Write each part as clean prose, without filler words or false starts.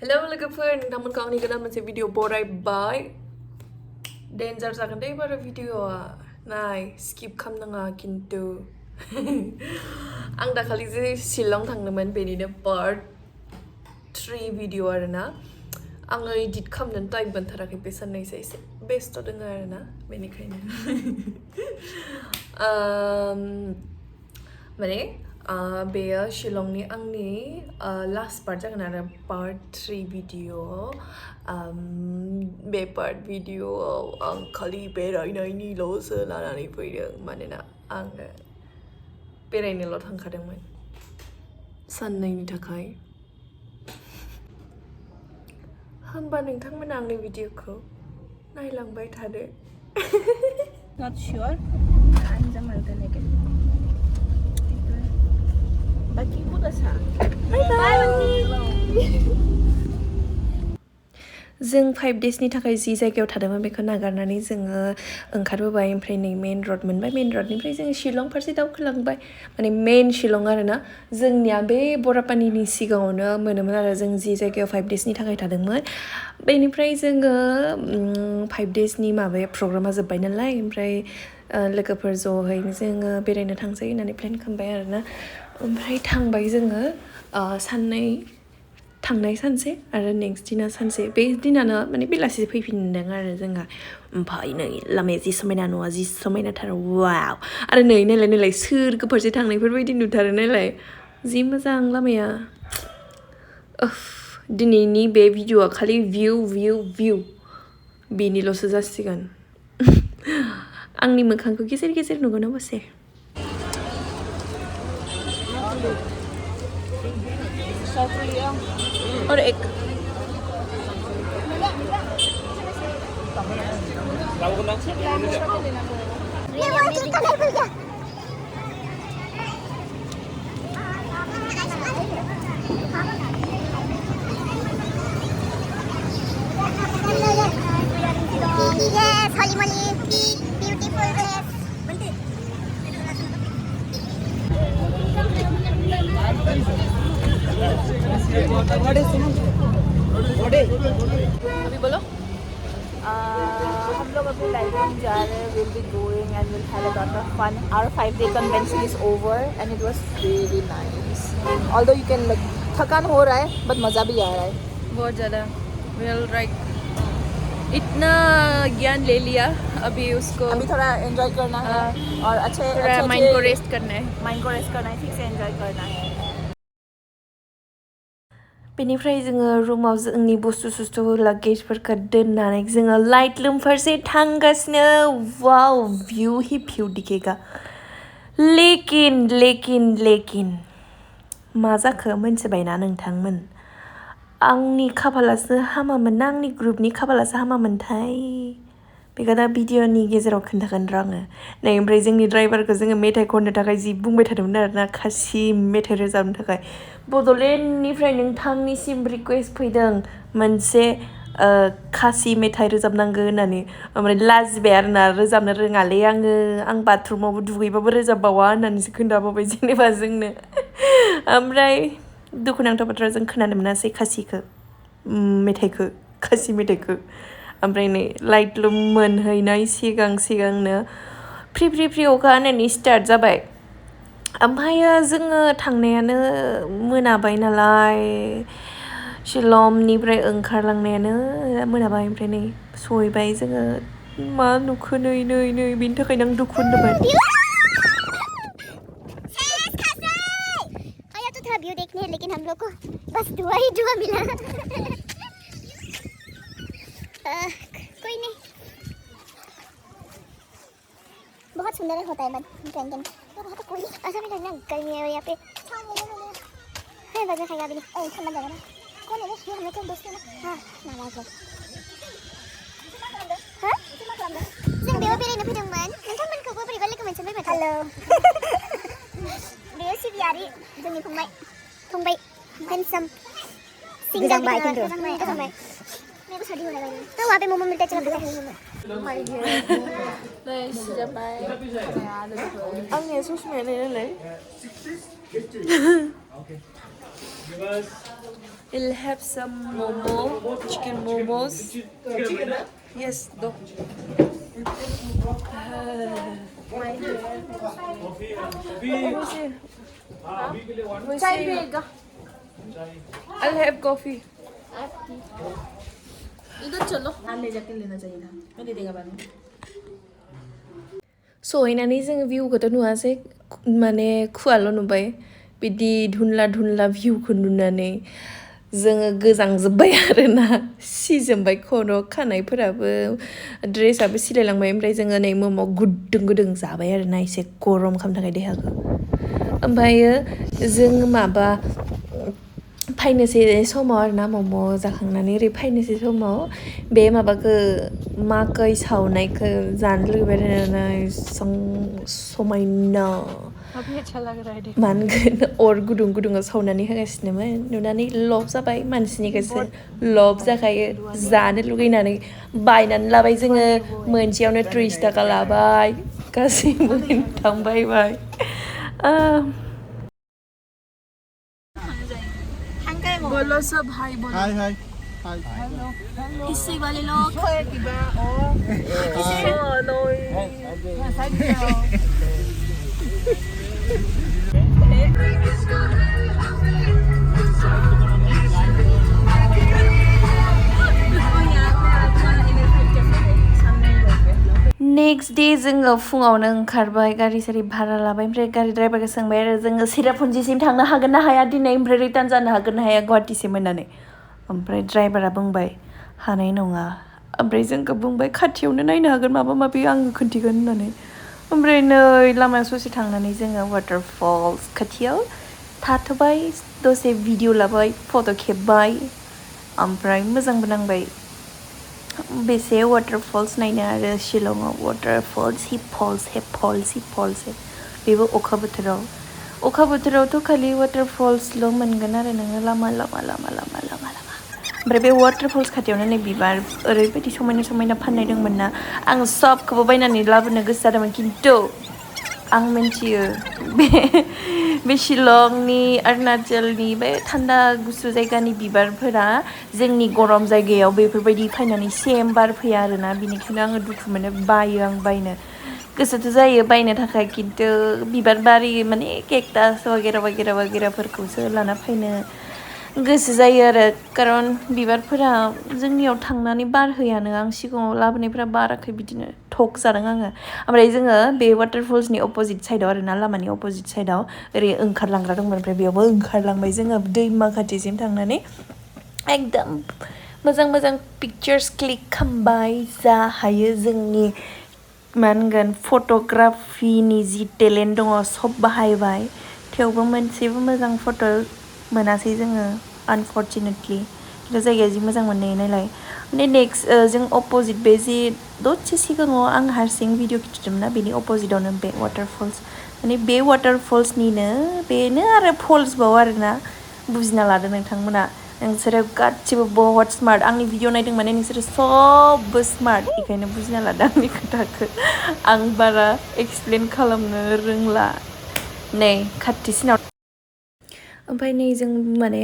Hello लोगोफोर नोंथांमोनखौ आंनि गोदान मोनसे भिडिअ बरायबाय डेन्जार जागोन दे एबार भिडिअआ नाय स्किप खालामनाङा खिन्थु आं दाखालि जे शिलं थांदोंमोन बेनिनो पार्ट 3 भिडिअ आरोना आङो एडिट खालामनो टाइम मोनथाराखै बे साननैसो एसे बेस्थ' दङ आरोना बेनिखायनो माने बेयो शिलंनि आंनि लास्ट पार्ट जागोन आरो पार्ट 3 भिडिअ बे पार्ट भिडिअआव आं खालि बेरायनायनिल'सो लानानै फैदों मानोना आङो बेरायनोल' थांखादोंमोन साननैनि थाखाय होमबा नोंथांमोना आंनि भिडिअखौ नायलांबाय थादो Not sure. Anjam alternative. Bagi ko na siya. जों 5 डेजनि थाखाय जि जायगायाव थादोंमोन बेखौ नागारनानै जोङो ओंखारबोबाय ओमफ्राय नै मेन रड मोनबाय मेन रडनिफ्राय जोङो शिलं फारसे दावखोलांबाय माने मेन शिलं आरोना जोंनिया बे बरापानिनि सिगाङावनो मोनोमोन आरो जों जि जायगायाव 5 डेजनि थाखाय थादोंमोन बेनिफ्राय जोङो 5 डेजनि माबाया प्रग्रामा जोब्बाय नालाय ओमफ्राय लोगोफोर ज'हैनो जोङो बेरायनो थांसै होननानै प्लेन खालामबाय आरोना ओमफ्राय थांबाय जोङो साननै थांनाय सानसे आरो नेक्स्ट दिना सानसे बे दिनानो माने बेलासि फैफिनदों आरो जोंहा ओमफ्राय नै लामाया जि समायना न'आ जि समायनाथार वाव आरो नै नायलाय सोरगो फारसे थांनायफोरबायदि नुथारो नायलाय जि मोजां लामाया दिनैनि बे भिडिअआ खालि भिउ बेनिल'सो जासिगोन आंनि मोखांखौ गेजेर गेजेर नुगोन अबसे और एक Yes, Holy Moly, beautiful dress. अभी बोलो हम लोग अभी लाइटिंग जा रहे हैं. We'll be going and we'll have a lot of fun. Our 5-day convention is over and it was really nice. Although you can like थकान हो रहा है but मज़ा भी आ रहा है. बहुत ज़्यादा वेल राइट इतना ज्ञान ले लिया अभी उसको अभी थोड़ा एंजॉय करना है और अच्छे माइंड को रेस्ट करना है ठीक से एंजॉय करना है. बेनिफ्राय जोङो रुमाव जोंनि बुस्थु लागेजफोरखौ दोननानै जोङो लाइट लुम फारसे थांगासिनो वाव व्यू ही व्यू दिखेगा लेकिन मा जाखो मोनथिबायना नोंथांमोन आंनि खाफालासो हामामोन ना आंनि ग्रुपनि खाफालासो हामामोनथाय बेखौ दा भिडिअनि गेजेराव खोन्थागोन र' आङो नै ओमफ्राय जोंनि ड्राइभारखौ जोङो मेथाइ खननो थाखाय जि बुंबाय थादोंमोन आरोना खासि मेथाइ रोजाबनो थाखाय बड'लेण्डनिफ्राय नोंथांनिसिम रिकुवेस्ट फैदों मोनसे खासि मेथाइ रोजाबनांगौ होननानै ओमफ्राय लाजिबाय आरोना रोजाबनो रोङालै आं बाथरुमावबो दुगैबाबो रोजाबबावा होननानैसो खोन्थाबावबाय जेनेबा जोंनो ओमफ्राय दुखुनांथाव बाथ्रा जों खोनानो मोनासै मेथाइखौ खासि मेथाइखौ ओमफ्राय नै लाइट लुम मोनहैनाय सिगांनो फ्रि अखा हानायनि स्टार्ट जाबाय ओमफ्रायो जोङो थांनायानो मोनाबाय नालाय शिलंनिफ्राय ओंखारलांनायानो मोनाबाय ओमफ्राय नै सहैबाय जोङो मा नुखो नै बेनि थाखायनो आं दुखु होनदोंमोन व्यू देखने हैं लेकिन हम लोग को बस दुआ मिला कोई नहीं बहुत सुंदर होता है वहाँ तो कोई ऐसा भी लगना गर्मी है यहाँ पे बजा खाएगा अभी नहीं ठंडा जगह ना कौन है ये हम लोग के दोस्त है ना हाँ नाराज हाँ जों बेयाव बेरायनो फैदोंमोन नोंथांमोनखौबो बोरैबा लोगो मोनसनबाय माथो हेलौ बेयो सिबियारि जोंनि फंबाय हैंडसम गोजांबाय मेरे को सर्दी होने लगी तो वहाँ पे मोमो मिलता है चलो आंनिया ससमायानो नालाय We'll have some momo, chicken momos. Yes, do. चाय पिएगा I'll have coffee. इधर चलो ले जाके लेना चाहिए था मैं दे देगा बाद में सहैनानै जोङो भिउखौथ' नुवासै माने खुवाल' नुबाय बिदि धुनला धुनला भिउखौ नुनानै जोङो गोजांजोब्बाय आरोना सिजोब्बाय खर' खानायफोराबो ड्रेसाबो सिलायलांबाय ओमफ्राय जोङो नै मम' गुदुं गुदुं जाबाय आरोना एसे गरम खालामनो थाखाय देहाखौ ओमफ्रायो जों माबा फायनोसै समाव आरोना मम' जाखांनानै ओरै फायनोसै समाव बे माबाखौ माकै सावनायखौ जानो लुगैबाय आरोना समायना अभी अच्छा लग रहा है मानगोन अर गुदुं गुदुङाव सावनानै होगासिनोमोन नुनानै लब जाबाय मानसिनि गोसो लब जाखायो जानो लुगैनानै बायनानै लाबाय जोङो मोनसेयावनो 30 थाखा लाबाय गासैबो थांबायबाय बोलो सब हाय बोलो हाय हाय हाय इससे वाले लोग नेक्स्ट डे जोङो फुङावनो ओंखारबाय गारि सारि भारा लाबाय ओमफ्राय गारि ड्राइभारखौ सोंबाय आरो जोङो सेरापुन्जिसिम थांनो हागोन ना हाया दिनै ओमफ्राय रिटार्न जानो हागोन ना हाया गुवाहाटिसिम होननानै ओमफ्राय ड्राइभारा बुंबाय हानाय नङा ओमफ्राय जोंखौ बुंबाय खाथियावनो नायनो हागोन माबा माबि आं खोन्थिगोन होननानै ओमफ्राय नै लामायाव ससे थांनानै जोङो वाटारफल्स खाथियाव थाथ'बाय दसे भिडिअ लाबाय फट' खेबबाय ओमफ्राय मोजांबो नांबाय बेसे वाटारफल्स नायनो आरो शिलंआव वाटारफल्स हिप फल्स बेबो अखा बोथोरावथ' खालि वाटारफल्सल' मोनगोन आरो नोङो लामा ओमफ्राय बे वाटारफल्स खाथियावनो नै बिबार ओरैबायदि समायना समायना फाननाय दंमोन ना आं सबखौबो बायनानै लाबोनो गोसो जादोंमोन खिन्थु आं मिन्थियो बे शिलंनि अरुणाचलनि बे थान्दा गुसु जायगानि बिबारफोरा जोंनि गरम जायगायाव बेफोरबायदि फायनानै सेम बार फैया आरोना बिनिखायनो आङो दुखु मोनो बायो आं बायनो गोसोथ' जायो बायनो थाखाय खिन्थु बिबार बारि माने केकटास वगेराफोरखौसो लाना फैनो गोसो जायो आरो खारन बिबारफोरा जोंनियाव थांनानै बारहोयानो आं सिगाङाव लाबोनायफोरा बाराखै बिदिनो थक जादों आङो ओमफ्राय जोङो बे वाटारफल्सनि अपोजिट साइडआव आरोना लामानि अपोजिट साइडआव ओरै ओंखारलांग्रा दंमोन ओमफ्राय बेयावबो ओंखारलांबाय जोङो दैमा खाथिसिम थांनानै एकदम मोजां पिक्चार्स क्लिक खालामबाय जा हायो जोंनि मा होनगोन फट'ग्राफिनि जि टेलेन्ट दङ सब बाहायबाय थेवबो मोनसेबो मोजां फट' मोनासै जोङो आनफर्चुनेटलि खिन्थु जायगाया जि मोजां मोननाय नालाय माने नेक्स्ट जों अपोजिट बे जि दसे सिगाङाव आं हारसिं भिडिअ खिथिदोंमोन ना बेनि अपोजिटआवनो बे वाटारफल्स माने बे वाटारफल्सनिनो बेनो आरो फल्सबाव आरोना बुजिना लादो नोंथांमोना नोंसोरो गासिबो बहुत स्मार्ट आंनि भिडिअ नायदों माने नोंसोरो सबबो स्मार्ट बेखायनो बुजिना लादो आंनि खोथाखौ आं बारा एक्सप्लेन खालामनो रोंला नै खाथिसिनाव ओमफ्राय नै जों माने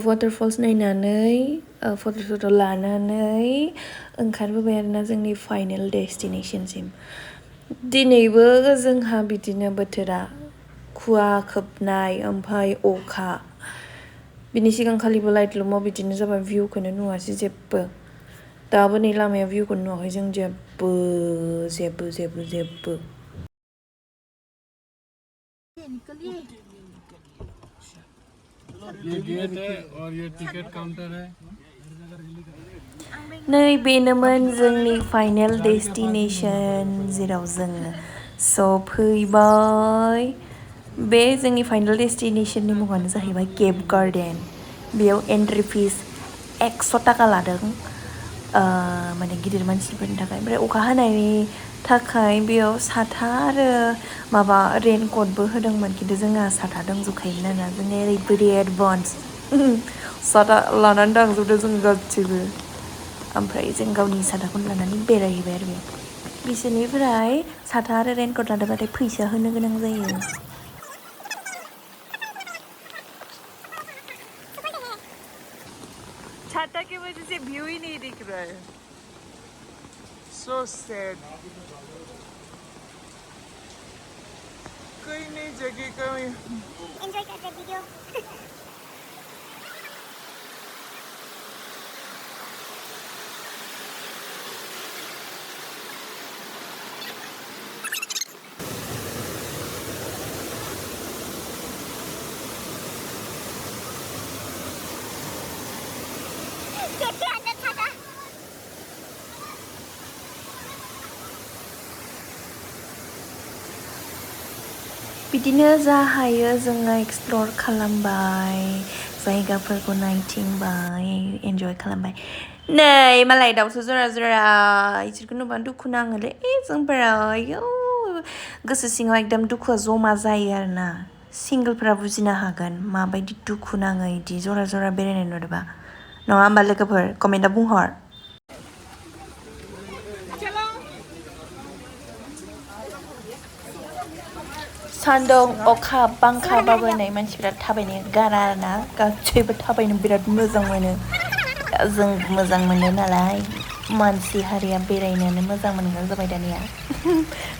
वाटारफल्स नायनानै फट' लानानै ओंखारबोबाय आरोना जोंनि फाइनेल डेस्टिनेशनसिम दिनैबो जोंहा बिदिनो बोथोरा खुवा खोबनाय ओमफ्राय अखा बिनि सिगांखालिबो लाइटलुमाव बिदिनो जाबाय भिउखौनो नुवासै जेबो दाबो नै लामायाव भिउखौनो नुवाखै जों जेबो ये गेट है और ये टिकट काउंटर है नै बेनोमोन जोंनि फाइनेल डेस्टिनेशन जेराव जोङो सफैबाय बे जोंनि फाइनेल डेस्टिनेशननि मुङानो जाहैबाय केप गार्डेन बेयाव एन्ट्रि फिस 100 थाखा लादों माने गिदिर मानसिफोरनि थाखाय ओमफ्राय अखा हानायनि थाखाय बेयाव साथा आरो माबा रेनकटबो होदोंमोन खिन्थु जोंहा साथा दंजोबखायोमोन आरोना जोंनि ओरैबायदि एडभान्स साथा लानानै थांजोबदों जों गासिबो ओमफ्राय जों गावनि साथाखौनो लानानै बेरायहैबाय आरो बेयाव बिसोरनिफ्राय साथा आरो रेनकट लादोंबाथाय फैसा होनो गोनां जायो छाता की वजह से व्यू ही नहीं दिख रहा है. So sad. कोई नहीं जगह कोई. एंजॉय करते वीडियो कैसे अंदर छाता बिदिनो जा हायो जोङो एक्सप्लर खालामबाय जायगाफोरखौ नायथिंबाय एन्जय खालामबाय नै मालाय दाउथु जरा जरा इसोरखौ नुबा दुखु नाङोलै जोंफोरा आयौ गोसो सिङाव एकदम दुखुआ जमा जायो आरोना सिंगोलफोरा बुजिनो हागोन माबायदि दुखु नाङो इदि जरा जरा बेरायनाय नुदोंबा नङा होमबा लोगोफोर कमेन्टआव बुंहर सान्दुं अखा बांखाबाबो नै मानसिफोरा थाबायनो गारा आरोना गासैबो थाबायनो बिराद मोजां मोनो जों मोजां मोनो नालाय मानसि हारिया बेरायनोनो मोजां मोनग्रा जाबाय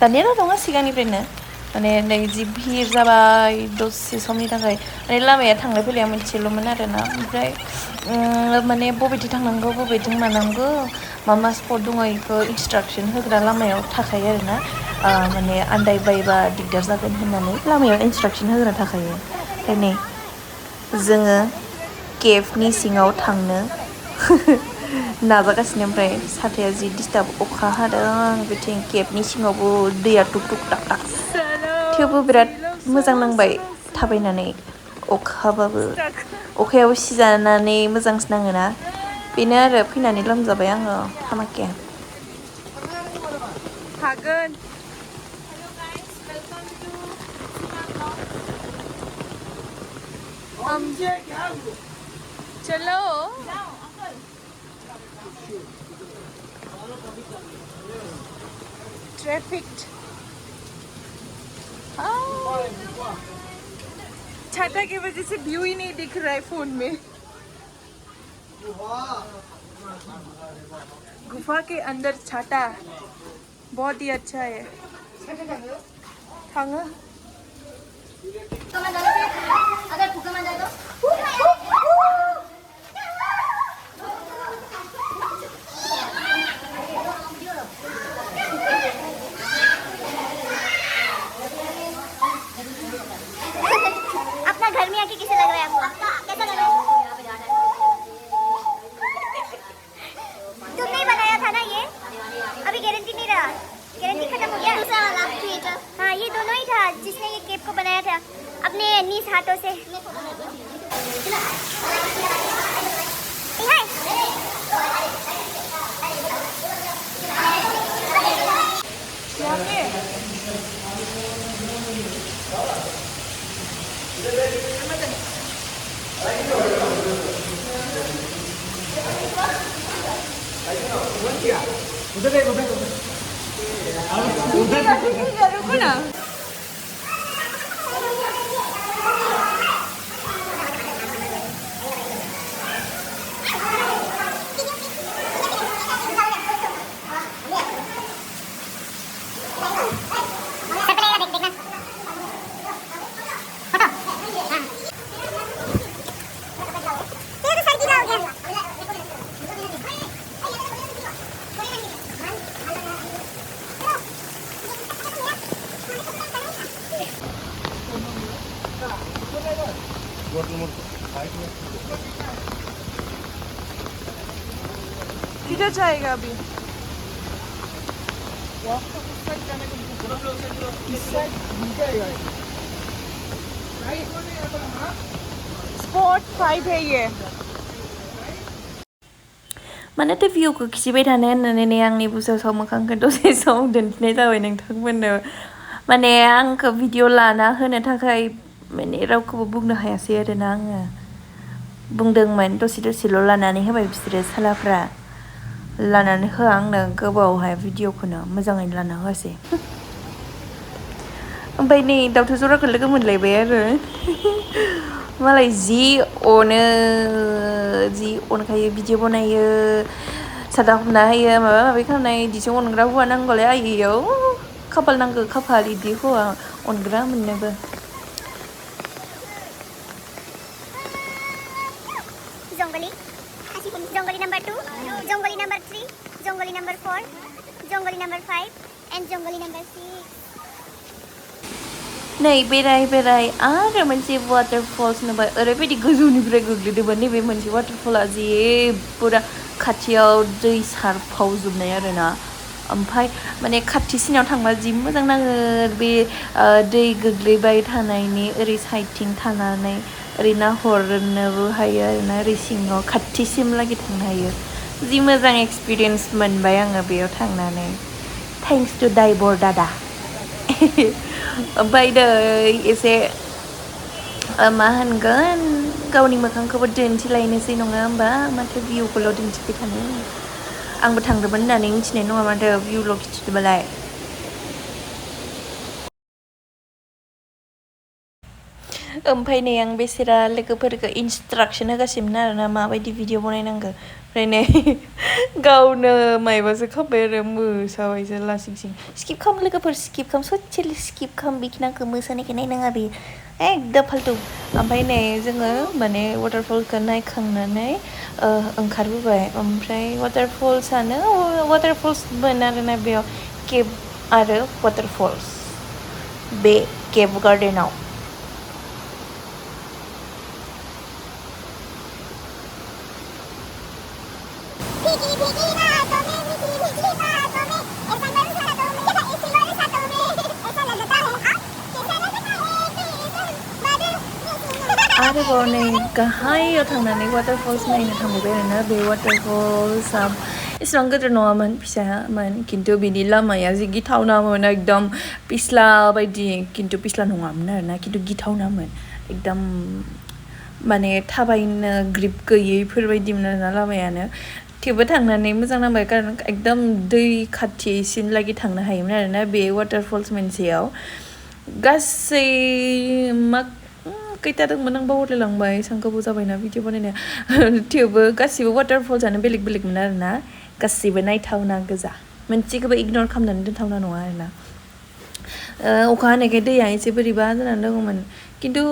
दानियाल' नङा सिगांनिफ्रायनो माने नै जि भिर जाबाय दसे समनि थाखाय माने लामाया थांलाय फैलाया मोनसेल'मोन आरोना ओमफ्राय माने बबेथिं थांनांगौ बबेथिं मानांगौ मा मा स्पट दङ बेखौ इन्सट्राक्सन होग्रा लामायाव थाखायो आरोना माने आन्दायबायबा दिगदार जागोन होननानै लामायाव इन्सट्राक्सन होग्रा थाखायो ओमफ्राय नै जोङो केभनि सिङाव थांनो नाजागासिनो ओमफ्राय साथाया जि डिस्टार्ब अखा हादों बिथिं केभनि सिङावबो दैया टुक टुक टाक टाक थेवबो बिराद मोजां नांबाय थाबायनानै अखाबाबो अखायाव सिजानानै मोजांसो नाङोना बेनो आरो फैनानै लोमजाबाय आङो हामाके हागोन चलो ट्रैफिक छाता की वजह से व्यू ही नहीं दिख रहा है फोन में गुफा के अंदर छाता बहुत ही अच्छा है थांगा अगर भूखा मर जाए तो अपना घर में आके कैसे लग रहा है आपको कैसा लग रहा है तुमने ही बनाया था ना ये अभी गारंटी नहीं रहा गारंटी खत्म हो गया दूसरा वाला हाँ ये दोनों ही था जिसने ये केप को बनाया था अपने निज हाथों से रुको ना किधर जाएगा अभी स्पॉट 5 है ये माने थ' भिउखौ खिथिबाय थानो होननानै आंनि बुसाव मोखांखौ दसे सम दिन्थिनाय जाबाय नोंथांमोननो माने आंखौ भिडिअ लाना होनो थाखाय माने रावखौबो बुंनो हायासै आरोना आङो बुंदोंमोन दसेल' लानानै होबाय बिसोरो सालाफ्रा लानानै होआ आंनो गोबावहाय भिडिअखौनो मोजाङैनो लाना होआसै ओमफ्राय नै दावथु जराखौ लोगो मोनलायबाय आरो मालाय जि अनो जि अनखायो भिडिअ बनायो सादा हमना होयो माबा माबि खालामनाय इदिसो अनग्रा हौवा नांगौलाय आइयाव खाफाल नांगौ खाफाल इदि हौवा अनग्रा मोननोबो Jongoli. Jongoli number 2, Jongoli number 3, Jongoli number 4, Jongoli number 5, and Jongoli number 6. नै बेराय आरो मोनसे वाटारफल्स नुबाय ओरैबायदि गोजौनिफ्राय गोग्लैदोंमोन नैबे मोनसे वाटारफला जि पुरा खाथियाव दै सारफावजोबनाय आरोना ओमफ्राय माने खाथिसिनाव थांबा जि मोजां नाङो बे दै गोग्लैबाय थानायनि ओरै साइडथिं थानानै ओरै नाहरनोबो हायो आरोना ओरै सिङाव खाथिसिमलागि थांनो हायो जि मोजां एक्सपिरियेन्स मोनबाय आङो बेयाव थांनानै थेंक्स टु दाइबर दादा ओमफ्राय दै एसे मा होनगोन गावनि मोखांखौबो दिन्थिलायनोसै नङा होमबा माथो भिउखौल' दिन्थिबाय थानो आंबो थांदोंमोन होननानै मिथिनाय नङा माथो भिउल' खिथिदोंबालाय ओमफ्राय नै आं बेसेरा लोगोफोरखौ इन्सट्राक्सन होगासिनोमोन आरोना माबायदि भिडिअ बनायनांगौ ओमफ्राय नै गावनो मायबासो खालामबाय आरो मोसाबायसो लासिं सिं स्किप खालाम लोगोफोर स्किप खालाम ससेल स्किप खालाम बेखिनिखौ मोसानायखौ नायनाङा बे एकदम फाल्तु ओमफ्राय नै जोङो माने वाटारफलखौ नायखांनानै ओंखारबोबाय ओमफ्राय वाटारफल्समोन आरोना बेयाव केब आरो वाटारफल्स बे केब गार्डेनाव आरोबाव नै गाहायाव थांनानै वाटारफल्स नायनो थांबाय आरोना बे वाटारफल्सआ एसेबां गिदिर नङामोन फिसामोन खिन्थु बिनि लामाया जि गिथावनामोन एकदम पिस्ला बायदि खिन्थु पिस्ला नङामोन आरोना खिन्थु गिथावनामोन एकदम माने थाबायनो ग्रिप गैयैफोरबायदिमोन आरोना लामायानो थेवबो थांनानै मोजां नांबाय खारन एकदम दै खाथिसिमलागि थांनो हायोमोन आरोना बे वाटारफल्स मोनसेयाव गासै मा खैथा दंमोन आं बावलायलांबाय एसेबां गोबाव जाबायना भिडिअ बानायनाया थेवबो गासिबो वाटारफल्सआनो बेलेग बेलेगमोन आरोना गासिबो नायथावना गोजा मोनसेखौबो इगनर खालामनानै दोनथावना नङा आरोना अखा हानायखाय दैया एसे बोरैबा जानानै दङमोन खिन्थु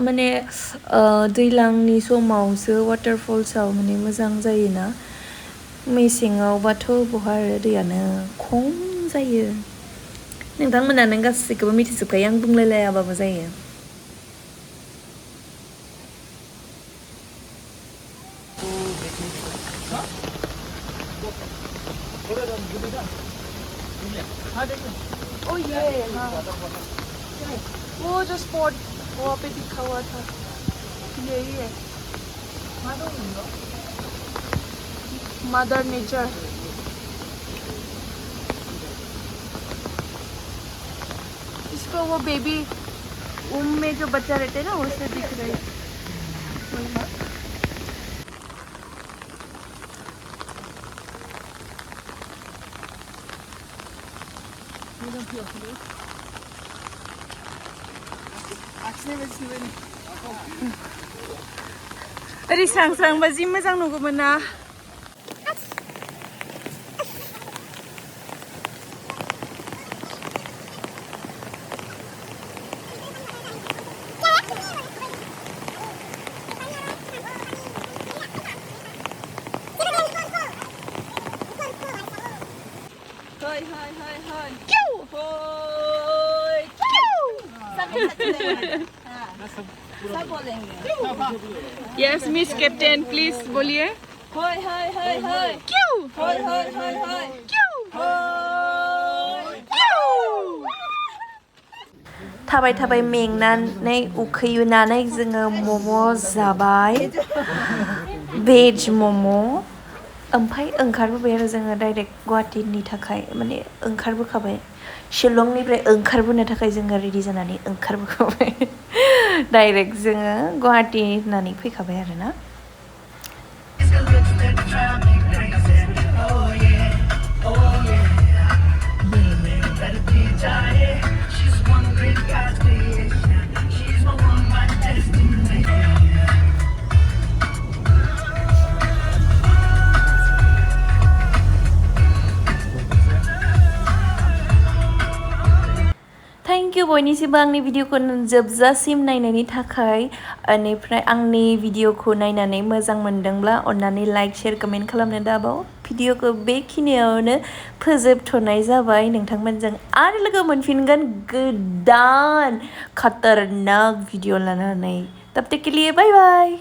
माने दैज्लांनि समावसो वाटारफल्सआव माने मोजां जायोना मेसेङावबाथ' बहा आरो दैयानो खम जायो नोंथांमोनानो गासैखौबो मिथिजोबखायो आं बुंलायलायाबाबो जायो ओ ये हाँ वो जो स्पॉट वहाँ पे दिखा हुआ था यही है मदर नेचर इसको वो बेबी में जो बच्चा रहते हैं ना उससे दिख रही है ओरै स्रां स्रांबा जि मोजां नुगौमोन ना यस मिस कैप्टन प्लीज बोलिए हाय हाय हाय हाय क्यों हाय हाय हाय हाय क्यों थाबाय थाबाय मेंनानै उखैनानै जोङो मम' जाबाय भेज मम' ओमफ्राय ओंखारबोबाय आरो जोङो डाइरेक्ट गुवाहाटीनि थाखाय माने ओंखारबोखाबाय शिलंनिफ्राय ओंखारबोनो थाखाय जोङो रेडि जानानै ओंखारबोखाबाय डाइरेक्ट जोङो गुवाहाटी होननानै फैखाबाय आरोना थेंक इउ बयनिसिमबो आंनि भिडिअखौ जोबजासिम नायनायनि थाखाय बेनिफ्राय आंनि भिडिअखौ नायनानै मोजां मोनदोंब्ला अन्नानै लाइक शेयार कमेन्ट खालामनो दाबाव भिडिअखौ बेखिनियावनो फोजोबथ'नाय जाबाय नोंथांमोनजों आरो लोगो मोनफिनगोन गोदान खतरनाक भिडिअ लानानै तब तक के लिए बाय बाय